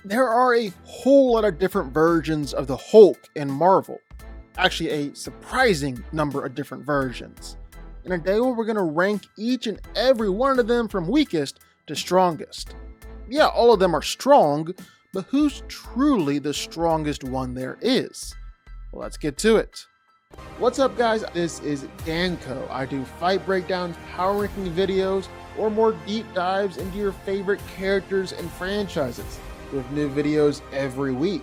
There are a whole lot of different versions of the Hulk in Marvel. Actually, a surprising number of different versions. In a day where we're going to rank each and every one of them from weakest to strongest. Yeah, all of them are strong, but who's truly the strongest one there is? Well, let's get to it. What's up, guys? This is DanCo. I do fight breakdowns, power ranking videos, or more deep dives into your favorite characters and franchises, with new videos every week.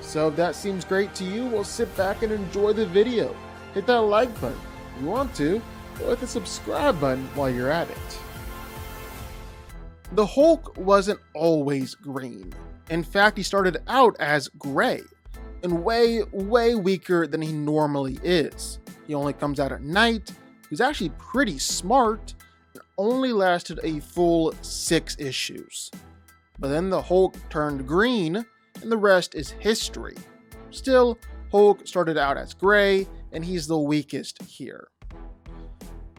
So if that seems great to you, well, sit back and enjoy the video. Hit that like button if you want to, or hit the subscribe button while you're at it. The Hulk wasn't always green. In fact, he started out as gray, and way weaker than he normally is. He only comes out at night, he's actually pretty smart, and only lasted a full 6 issues. But then the Hulk turned green, and the rest is history. Still, Hulk started out as gray, and he's the weakest here.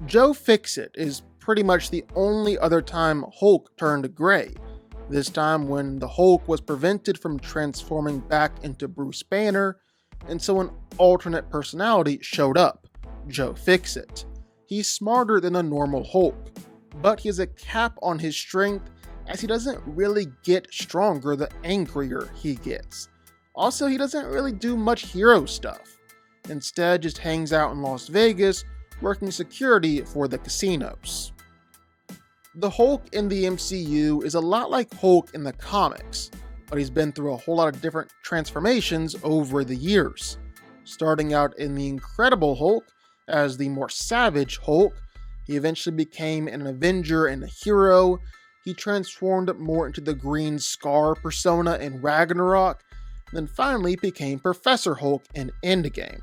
Joe Fixit is pretty much the only other time Hulk turned gray, this time when the Hulk was prevented from transforming back into Bruce Banner, and so an alternate personality showed up, Joe Fixit. He's smarter than a normal Hulk, but he has a cap on his strength as he doesn't really get stronger the angrier he gets. Also, he doesn't really do much hero stuff. Instead, just hangs out in Las Vegas working security for the casinos. The Hulk in the MCU is a lot like Hulk in the comics, but he's been through a whole lot of different transformations over the years. Starting out in the Incredible Hulk as the more savage Hulk, he eventually became an Avenger and a hero. He transformed more into the Green Scar persona in Ragnarok, and then finally became Professor Hulk in Endgame.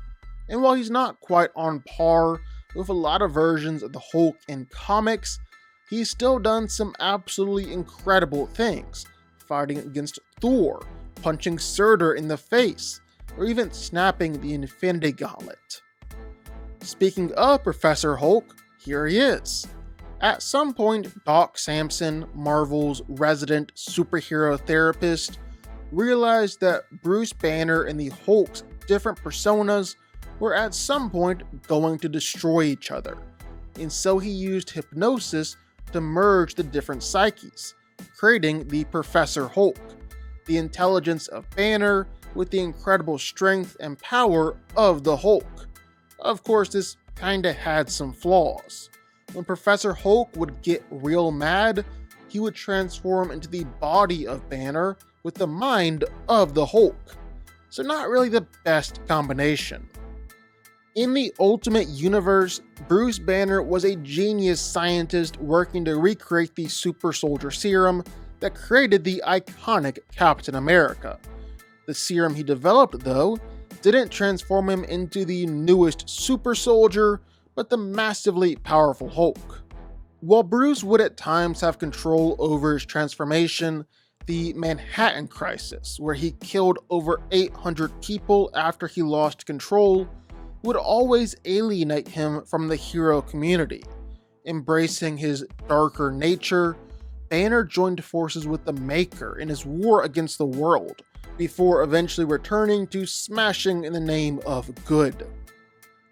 And while he's not quite on par with a lot of versions of the Hulk in comics, he's still done some absolutely incredible things, fighting against Thor, punching Surtur in the face, or even snapping the Infinity Gauntlet. Speaking of Professor Hulk, here he is. At some point, Doc Samson, Marvel's resident superhero therapist, realized that Bruce Banner and the Hulk's different personas were at some point going to destroy each other, and so he used hypnosis to merge the different psyches, creating the Professor Hulk, the intelligence of Banner with the incredible strength and power of the Hulk. Of course, this kinda had some flaws. When Professor Hulk would get real mad, he would transform into the body of Banner with the mind of the Hulk. So not really the best combination. In the Ultimate Universe, Bruce Banner was a genius scientist working to recreate the super soldier serum that created the iconic Captain America. The serum he developed, though, didn't transform him into the newest super soldier, but the massively powerful Hulk. While Bruce would at times have control over his transformation, the Manhattan Crisis, where he killed over 800 people after he lost control, would always alienate him from the hero community. Embracing his darker nature, Banner joined forces with the Maker in his war against the world, before eventually returning to smashing in the name of good.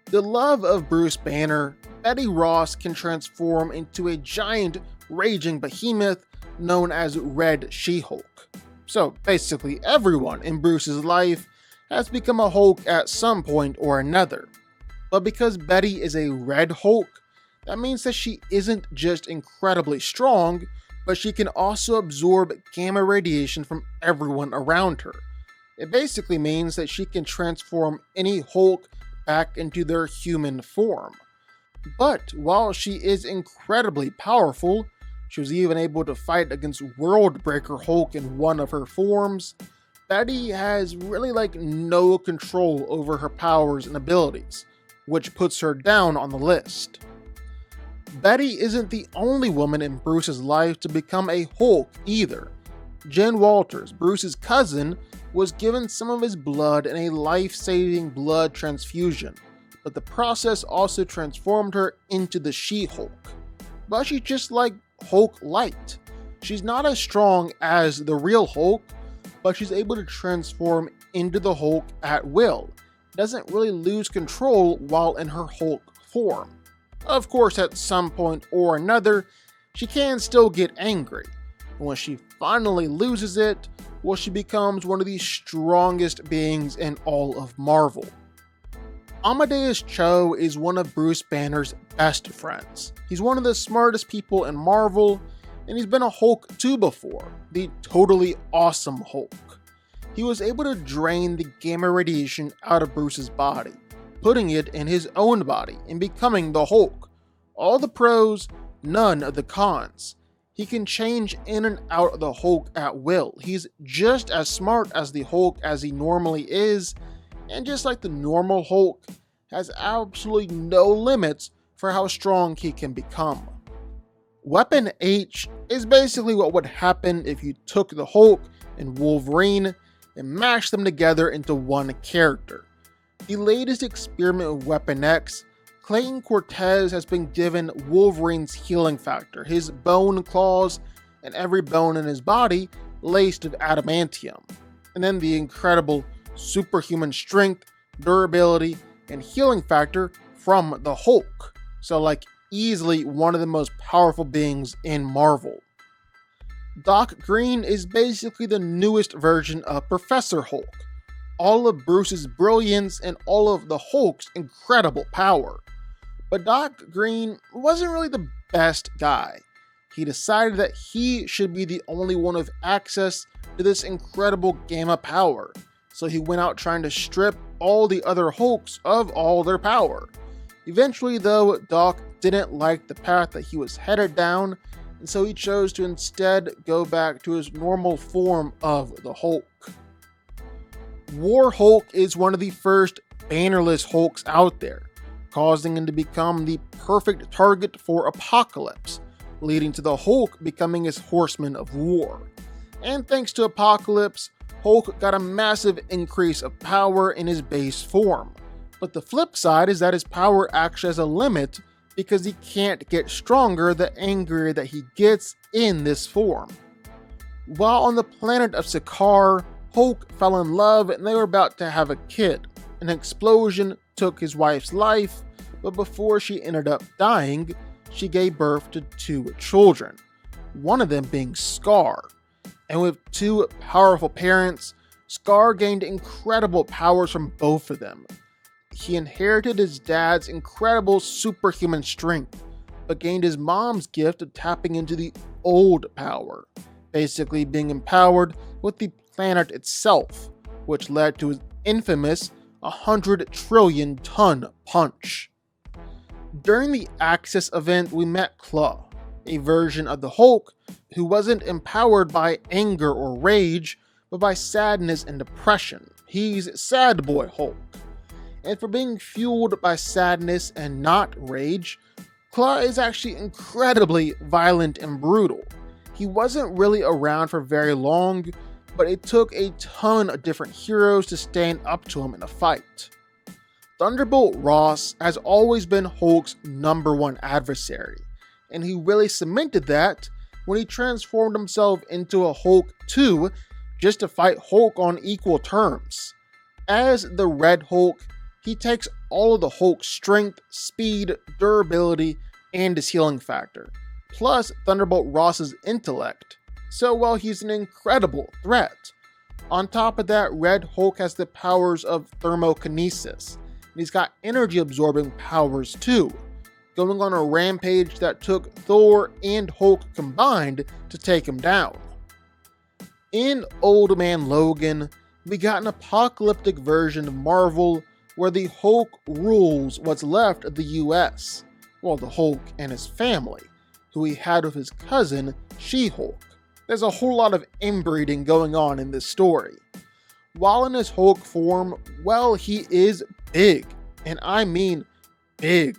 The love of Bruce Banner, Betty Ross can transform into a giant raging behemoth known as Red She-Hulk. So basically everyone in Bruce's life has become a Hulk at some point or another. But because Betty is a Red Hulk, that means that she isn't just incredibly strong, but she can also absorb gamma radiation from everyone around her. It basically means that she can transform any Hulk back into their human form. But while she is incredibly powerful, she was even able to fight against Worldbreaker Hulk in one of her forms, Betty has really no control over her powers and abilities, which puts her down on the list. Betty isn't the only woman in Bruce's life to become a Hulk either. Jen Walters, Bruce's cousin, was given some of his blood in a life-saving blood transfusion, but the process also transformed her into the She-Hulk. But she's just like Hulk Light. She's not as strong as the real Hulk, but she's able to transform into the Hulk at will. Doesn't really lose control while in her Hulk form. Of course, at some point or another, she can still get angry. And when she finally loses it, well, she becomes one of the strongest beings in all of Marvel. Amadeus Cho is one of Bruce Banner's best friends. He's one of the smartest people in Marvel, and he's been a Hulk too before, the totally awesome Hulk. He was able to drain the gamma radiation out of Bruce's body, putting it in his own body and becoming the Hulk. All the pros, none of the cons. He can change in and out of the Hulk at will. He's just as smart as the Hulk as he normally is, and just like the normal Hulk, has absolutely no limits for how strong he can become. Weapon H is basically what would happen if you took the Hulk and Wolverine and mashed them together into one character. The latest experiment with Weapon X, Clayton Cortez has been given Wolverine's healing factor, his bone claws, and every bone in his body laced with adamantium, and then the incredible superhuman strength, durability, and healing factor from the Hulk. So like easily one of the most powerful beings in Marvel. Doc Green is basically the newest version of Professor Hulk. All of Bruce's brilliance and all of the Hulk's incredible power. But Doc Green wasn't really the best guy. He decided that he should be the only one with access to this incredible gamma power. So he went out trying to strip all the other Hulks of all their power. Eventually though, Doc didn't like the path that he was headed down, and so he chose to instead go back to his normal form of the Hulk. War Hulk is one of the first bannerless Hulks out there, causing him to become the perfect target for Apocalypse, leading to the Hulk becoming his Horseman of War. And thanks to Apocalypse, Hulk got a massive increase of power in his base form. But the flip side is that his power actually has a limit because he can't get stronger the angrier that he gets in this form. While on the planet of Sakaar, Hulk fell in love and they were about to have a kid. An explosion took his wife's life, but before she ended up dying, she gave birth to 2 children, one of them being Scar. And with 2 powerful parents, Scar gained incredible powers from both of them. He inherited his dad's incredible superhuman strength, but gained his mom's gift of tapping into the old power, basically being empowered with the planet itself, which led to his infamous 100 trillion ton punch. During the Axis event, we met Claw, a version of the Hulk who wasn't empowered by anger or rage, but by sadness and depression. He's Sad Boy Hulk. And for being fueled by sadness and not rage, Claw is actually incredibly violent and brutal. He wasn't really around for very long, but it took a ton of different heroes to stand up to him in a fight. Thunderbolt Ross has always been Hulk's #1 adversary, and he really cemented that when he transformed himself into a Hulk 2 just to fight Hulk on equal terms. As the Red Hulk, he takes all of the Hulk's strength, speed, durability, and his healing factor, plus Thunderbolt Ross's intellect. So while he's an incredible threat, on top of that, Red Hulk has the powers of thermokinesis, and he's got energy absorbing powers too, going on a rampage that took Thor and Hulk combined to take him down. In Old Man Logan, we got an apocalyptic version of Marvel where the Hulk rules what's left of the US, well, the Hulk and his family, who he had with his cousin, She-Hulk. There's a whole lot of inbreeding going on in this story. While in his Hulk form, well, he is big, and I mean big.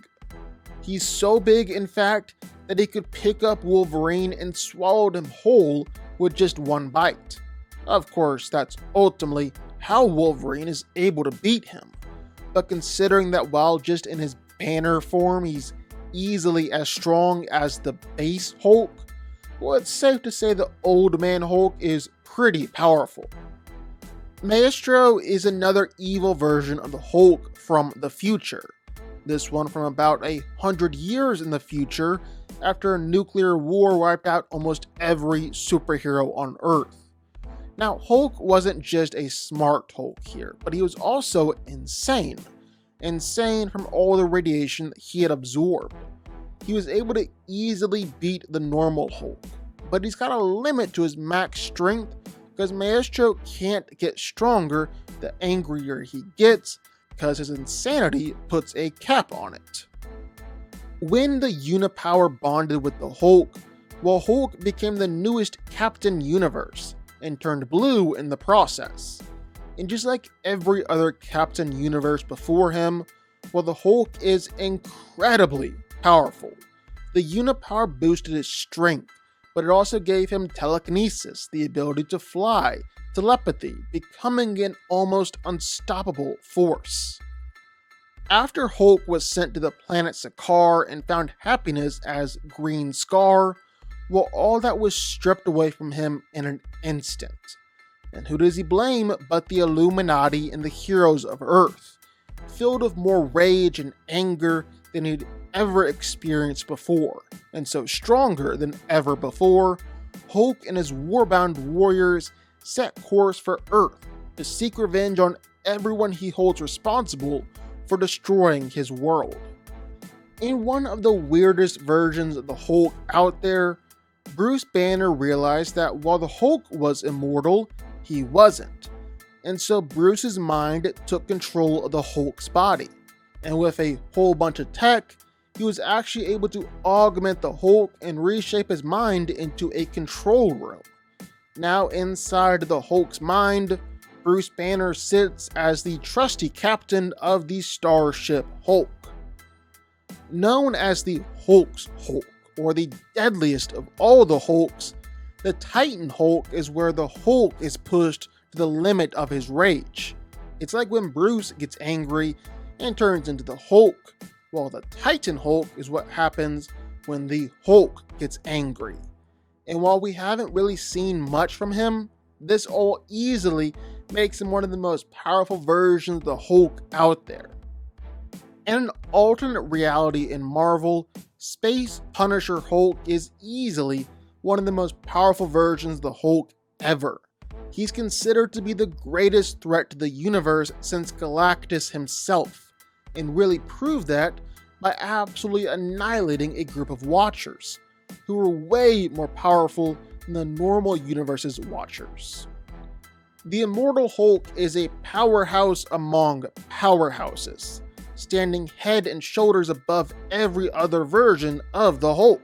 He's so big, in fact, that he could pick up Wolverine and swallow him whole with just one bite. Of course, that's ultimately how Wolverine is able to beat him. But considering that while just in his banner form, he's easily as strong as the base Hulk, well, it's safe to say the Old Man Hulk is pretty powerful. Maestro is another evil version of the Hulk from the future. This one from about 100 years in the future, after a nuclear war wiped out almost every superhero on Earth. Now, Hulk wasn't just a smart Hulk here, but he was also insane. Insane from all the radiation that he had absorbed. He was able to easily beat the normal Hulk, but he's got a limit to his max strength because Maestro can't get stronger the angrier he gets, because his insanity puts a cap on it. When the Unipower bonded with the Hulk, well, Hulk became the newest Captain Universe and turned blue in the process. And just like every other Captain Universe before him, well, the Hulk is incredibly powerful. The Unipower boosted his strength, but it also gave him telekinesis, the ability to fly, telepathy, becoming an almost unstoppable force. After Hulk was sent to the planet Sakaar and found happiness as Green Scar, well, all that was stripped away from him in an instant. And who does he blame but the Illuminati and the heroes of Earth, filled with more rage and anger than he'd ever experienced before, and so stronger than ever before. Hulk and his warbound warriors set course for Earth to seek revenge on everyone he holds responsible for destroying his world. In one of the weirdest versions of the Hulk out there, Bruce Banner realized that while the Hulk was immortal, he wasn't. And so Bruce's mind took control of the Hulk's body. And with a whole bunch of tech, he was actually able to augment the Hulk and reshape his mind into a control room. Now inside the Hulk's mind, Bruce Banner sits as the trusty captain of the Starship Hulk. Known as the Hulk's Hulk, or the deadliest of all the Hulks, the Titan Hulk is where the Hulk is pushed to the limit of his rage. It's like when Bruce gets angry and turns into the Hulk, while the Titan Hulk is what happens when the Hulk gets angry. And while we haven't really seen much from him, this all easily makes him one of the most powerful versions of the Hulk out there. In an alternate reality in Marvel, Space Punisher Hulk is easily one of the most powerful versions of the Hulk ever. He's considered to be the greatest threat to the universe since Galactus himself, and really proved that by absolutely annihilating a group of Watchers, who were way more powerful than the normal universe's Watchers. The Immortal Hulk is a powerhouse among powerhouses, standing head and shoulders above every other version of the Hulk.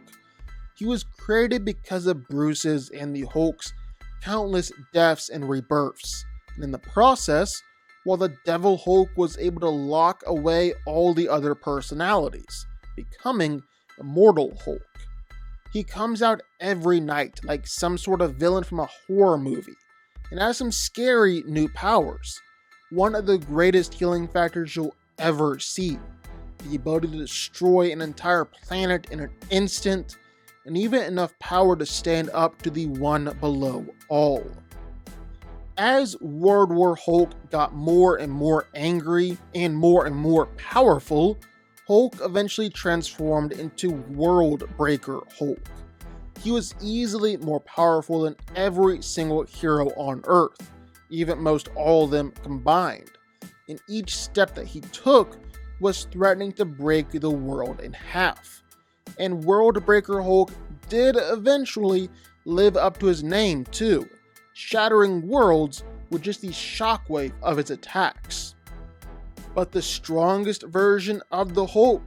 He was created because of Bruce's and the Hulk's countless deaths and rebirths, and in the process, while the Devil Hulk was able to lock away all the other personalities, becoming Immortal Hulk. He comes out every night like some sort of villain from a horror movie, and has some scary new powers. One of the greatest healing factors you'll ever see, the ability to destroy an entire planet in an instant, and even enough power to stand up to the one below all. As World War Hulk got more and more angry and more powerful, Hulk eventually transformed into World Breaker Hulk. He was easily more powerful than every single hero on Earth, even most all of them combined, and each step that he took was threatening to break the world in half. And World Breaker Hulk did eventually live up to his name too, shattering worlds with just the shockwave of its attacks. But the strongest version of the Hulk,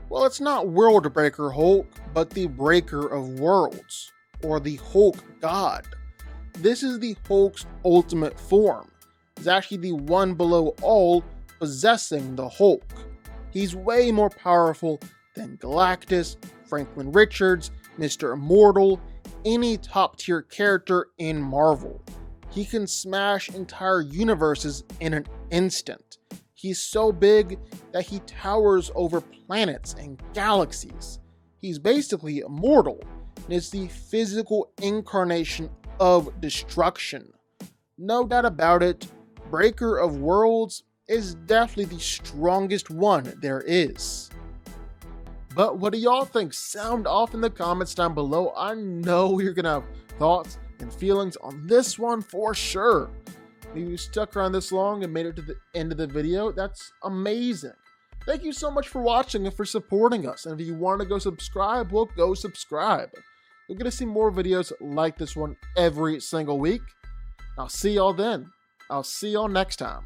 well, it's not World Breaker Hulk, but the Breaker of Worlds, or the Hulk God. This is the Hulk's ultimate form. It's actually the one below all, possessing the Hulk. He's way more powerful than Galactus, Franklin Richards, Mr. Immortal, any top tier character in Marvel. He can smash entire universes in an instant. He's so big that he towers over planets and galaxies. He's basically immortal, and is the physical incarnation of destruction. No doubt about it, Breaker of Worlds is definitely the strongest one there is. But what do y'all think? Sound off in the comments down below. I know you're gonna have thoughts and feelings on this one for sure. If you stuck around this long and made it to the end of the video, that's amazing. Thank you so much for watching and for supporting us. And if you want to go subscribe, well, go subscribe. You're gonna see more videos like this one every single week. I'll see y'all then. I'll see y'all next time.